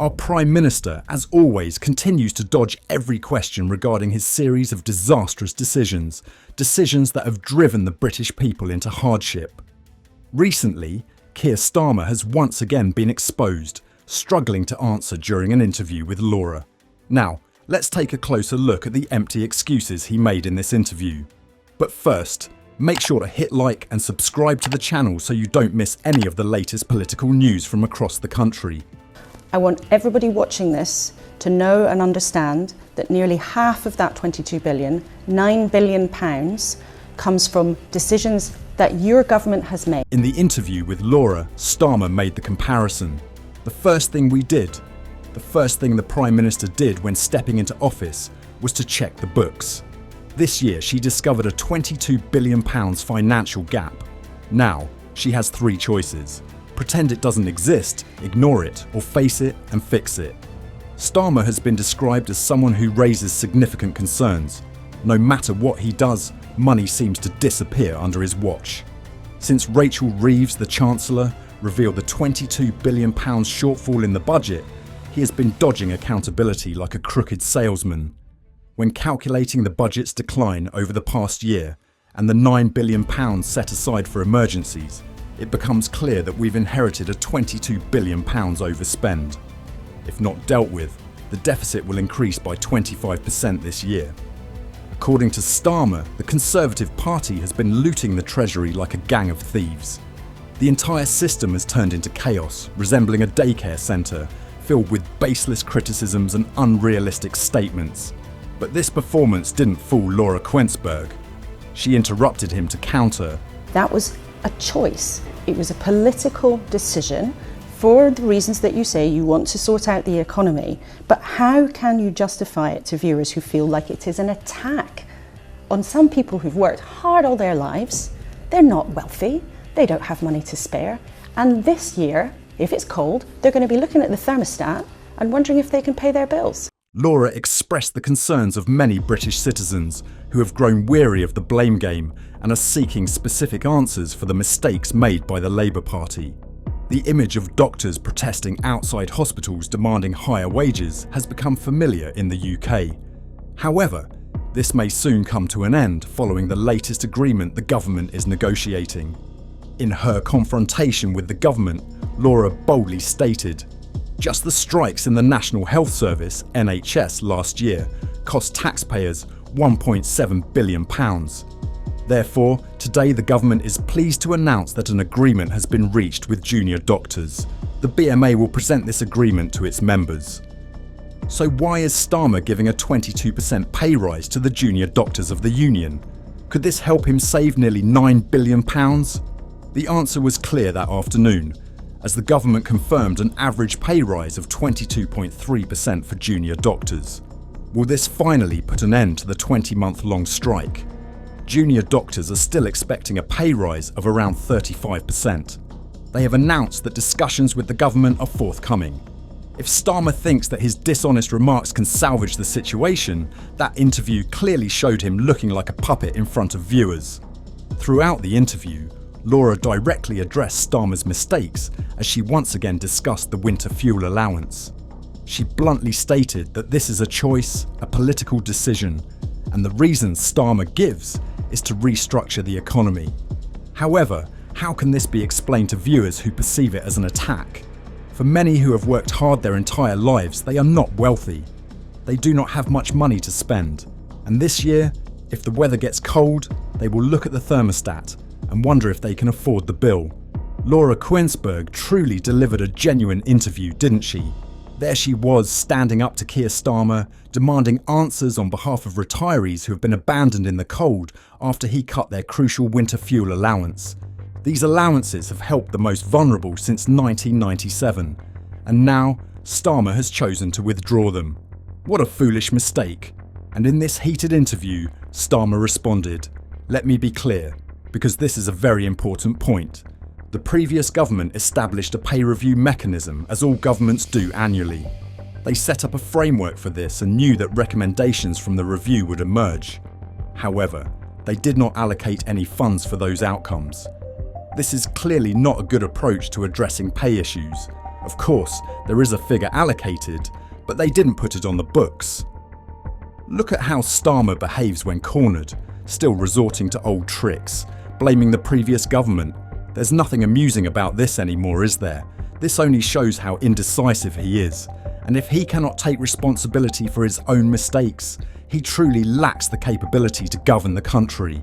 Our Prime Minister, as always, continues to dodge every question regarding his series of disastrous decisions that have driven the British people into hardship. Recently, Keir Starmer has once again been exposed, struggling to answer during an interview with Laura. Now, let's take a closer look at the empty excuses he made in this interview. But first, make sure to hit like and subscribe to the channel so you don't miss any of the latest political news from across the country. I want everybody watching this to know and understand that nearly half of that 22 billion, £9 billion, comes from decisions that your government has made. In the interview with Laura, Starmer made the comparison. The first thing the Prime Minister did when stepping into office was to check the books. This year she discovered a £22 billion financial gap. Now, she has three choices. Pretend it doesn't exist, ignore it, or face it and fix it. Starmer has been described as someone who raises significant concerns. No matter what he does, money seems to disappear under his watch. Since Rachel Reeves, the Chancellor, revealed the £22 billion shortfall in the budget, he has been dodging accountability like a crooked salesman. When calculating the budget's decline over the past year and the £9 billion set aside for emergencies, it becomes clear that we've inherited a £22 billion overspend. If not dealt with, the deficit will increase by 25% this year. According to Starmer, the Conservative Party has been looting the Treasury like a gang of thieves. The entire system has turned into chaos, resembling a daycare centre, filled with baseless criticisms and unrealistic statements. But this performance didn't fool Laura Kuenssberg. She interrupted him to counter. That was a choice. It was a political decision for the reasons that you say you want to sort out the economy. But how can you justify it to viewers who feel like it is an attack on some people who've worked hard all their lives? They're not wealthy, they don't have money to spare. And this year, if it's cold, they're going to be looking at the thermostat and wondering if they can pay their bills. Laura expressed the concerns of many British citizens who have grown weary of the blame game and are seeking specific answers for the mistakes made by the Labour Party. The image of doctors protesting outside hospitals demanding higher wages has become familiar in the UK. However, this may soon come to an end following the latest agreement the government is negotiating. In her confrontation with the government, Laura boldly stated, "Just the strikes in the National Health Service, NHS, last year cost taxpayers £1.7 billion. Therefore, today the government is pleased to announce that an agreement has been reached with junior doctors. The BMA will present this agreement to its members." So why is Starmer giving a 22% pay rise to the junior doctors of the union? Could this help him save nearly £9 billion? The answer was clear that afternoon, as the government confirmed an average pay rise of 22.3% for junior doctors. Will this finally put an end to the 20-month-long strike? Junior doctors are still expecting a pay rise of around 35%. They have announced that discussions with the government are forthcoming. If Starmer thinks that his dishonest remarks can salvage the situation, that interview clearly showed him looking like a puppet in front of viewers. Throughout the interview, Laura directly addressed Starmer's mistakes as she once again discussed the winter fuel allowance. She bluntly stated that this is a choice, a political decision, and the reason Starmer gives is to restructure the economy. However, how can this be explained to viewers who perceive it as an attack? For many who have worked hard their entire lives, they are not wealthy. They do not have much money to spend. And this year, if the weather gets cold, they will look at the thermostat and wonder if they can afford the bill. Laura Kuenssberg truly delivered a genuine interview, didn't she? There she was, standing up to Keir Starmer, demanding answers on behalf of retirees who have been abandoned in the cold after he cut their crucial winter fuel allowance. These allowances have helped the most vulnerable since 1997, and now Starmer has chosen to withdraw them. What a foolish mistake. And in this heated interview, Starmer responded, "Let me be clear, because this is a very important point. The previous government established a pay review mechanism, as all governments do annually. They set up a framework for this and knew that recommendations from the review would emerge. However, they did not allocate any funds for those outcomes. This is clearly not a good approach to addressing pay issues, Of course, there is a figure allocated, but they didn't put it on the books. Look at how Starmer behaves when cornered, still resorting to old tricks, blaming the previous government. There's nothing amusing about this anymore, is there? This only shows how indecisive he is, and if he cannot take responsibility for his own mistakes, he truly lacks the capability to govern the country.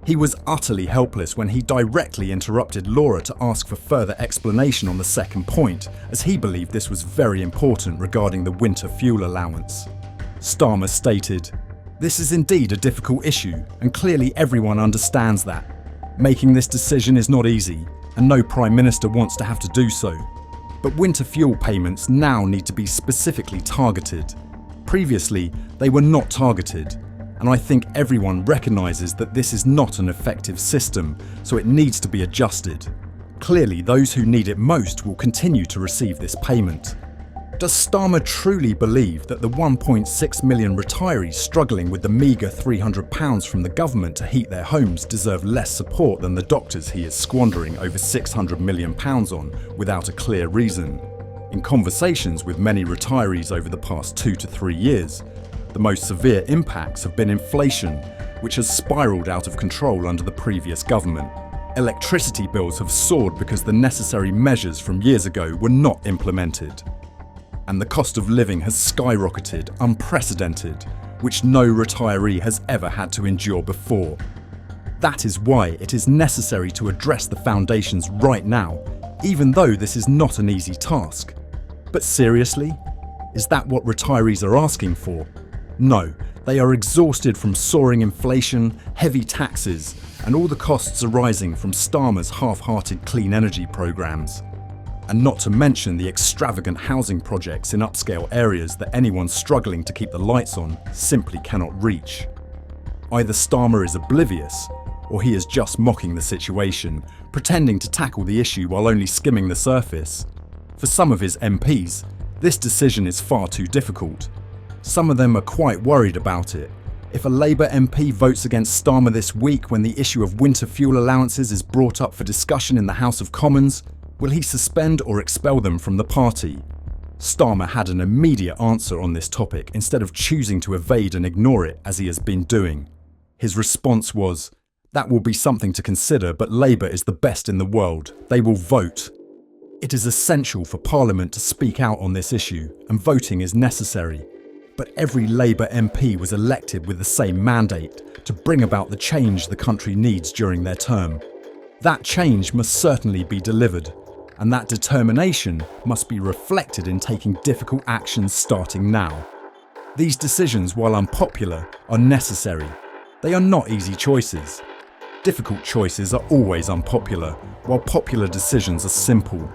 He was utterly helpless when he directly interrupted Laura to ask for further explanation on the second point, as he believed this was very important regarding the winter fuel allowance. Starmer stated, "This is indeed a difficult issue, and clearly everyone understands that. Making this decision is not easy, and no Prime Minister wants to have to do so. But winter fuel payments now need to be specifically targeted. Previously, they were not targeted, and I think everyone recognises that this is not an effective system, so it needs to be adjusted. Clearly, those who need it most will continue to receive this payment." Does Starmer truly believe that the 1.6 million retirees struggling with the meagre £300 from the government to heat their homes deserve less support than the doctors he is squandering over £600 million on without a clear reason? In conversations with many retirees over the past 2 to 3 years, the most severe impacts have been inflation, which has spiralled out of control under the previous government. Electricity bills have soared because the necessary measures from years ago were not implemented. And the cost of living has skyrocketed, unprecedented, which no retiree has ever had to endure before. That is why it is necessary to address the foundations right now, even though this is not an easy task. But seriously? Is that what retirees are asking for? No, they are exhausted from soaring inflation, heavy taxes, and all the costs arising from Starmer's half-hearted clean energy programmes. And not to mention the extravagant housing projects in upscale areas that anyone struggling to keep the lights on simply cannot reach. Either Starmer is oblivious, or he is just mocking the situation, pretending to tackle the issue while only skimming the surface. For some of his MPs, this decision is far too difficult. Some of them are quite worried about it. If a Labour MP votes against Starmer this week when the issue of winter fuel allowances is brought up for discussion in the House of Commons, will he suspend or expel them from the party? Starmer had an immediate answer on this topic instead of choosing to evade and ignore it as he has been doing. His response was, "That will be something to consider, but Labour is the best in the world. They will vote." It is essential for Parliament to speak out on this issue, and voting is necessary. But every Labour MP was elected with the same mandate to bring about the change the country needs during their term. That change must certainly be delivered, and that determination must be reflected in taking difficult actions starting now. These decisions, while unpopular, are necessary. They are not easy choices. Difficult choices are always unpopular, while popular decisions are simple.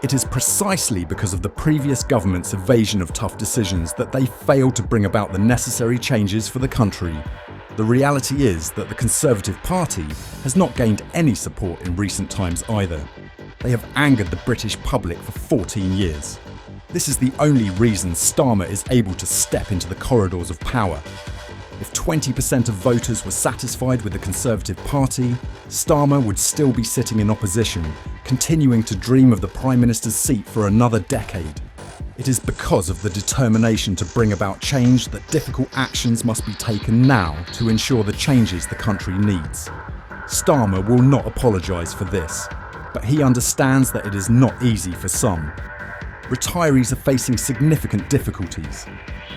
It is precisely because of the previous government's evasion of tough decisions that they failed to bring about the necessary changes for the country. The reality is that the Conservative Party has not gained any support in recent times either. They have angered the British public for 14 years. This is the only reason Starmer is able to step into the corridors of power. If 20% of voters were satisfied with the Conservative Party, Starmer would still be sitting in opposition, continuing to dream of the Prime Minister's seat for another decade. It is because of the determination to bring about change that difficult actions must be taken now to ensure the changes the country needs. Starmer will not apologise for this, but he understands that it is not easy for some. Retirees are facing significant difficulties.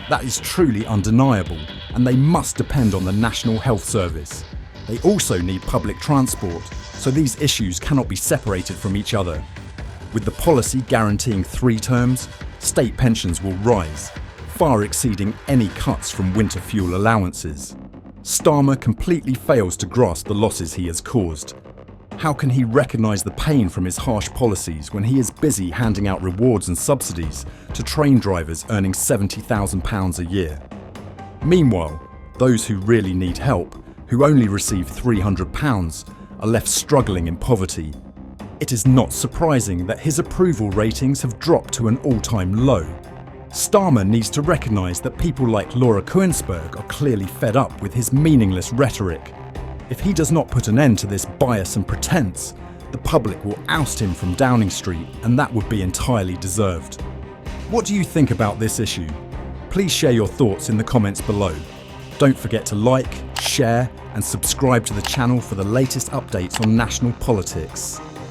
That is truly undeniable, and they must depend on the National Health Service. They also need public transport, so these issues cannot be separated from each other. With the policy guaranteeing 3 terms, state pensions will rise, far exceeding any cuts from winter fuel allowances. Starmer completely fails to grasp the losses he has caused. How can he recognise the pain from his harsh policies when he is busy handing out rewards and subsidies to train drivers earning £70,000 a year? Meanwhile, those who really need help, who only receive £300, are left struggling in poverty. It is not surprising that his approval ratings have dropped to an all-time low. Starmer needs to recognise that people like Laura Kuenssberg are clearly fed up with his meaningless rhetoric. If he does not put an end to this bias and pretense, the public will oust him from Downing Street, and that would be entirely deserved. What do you think about this issue? Please share your thoughts in the comments below. Don't forget to like, share and subscribe to the channel for the latest updates on national politics.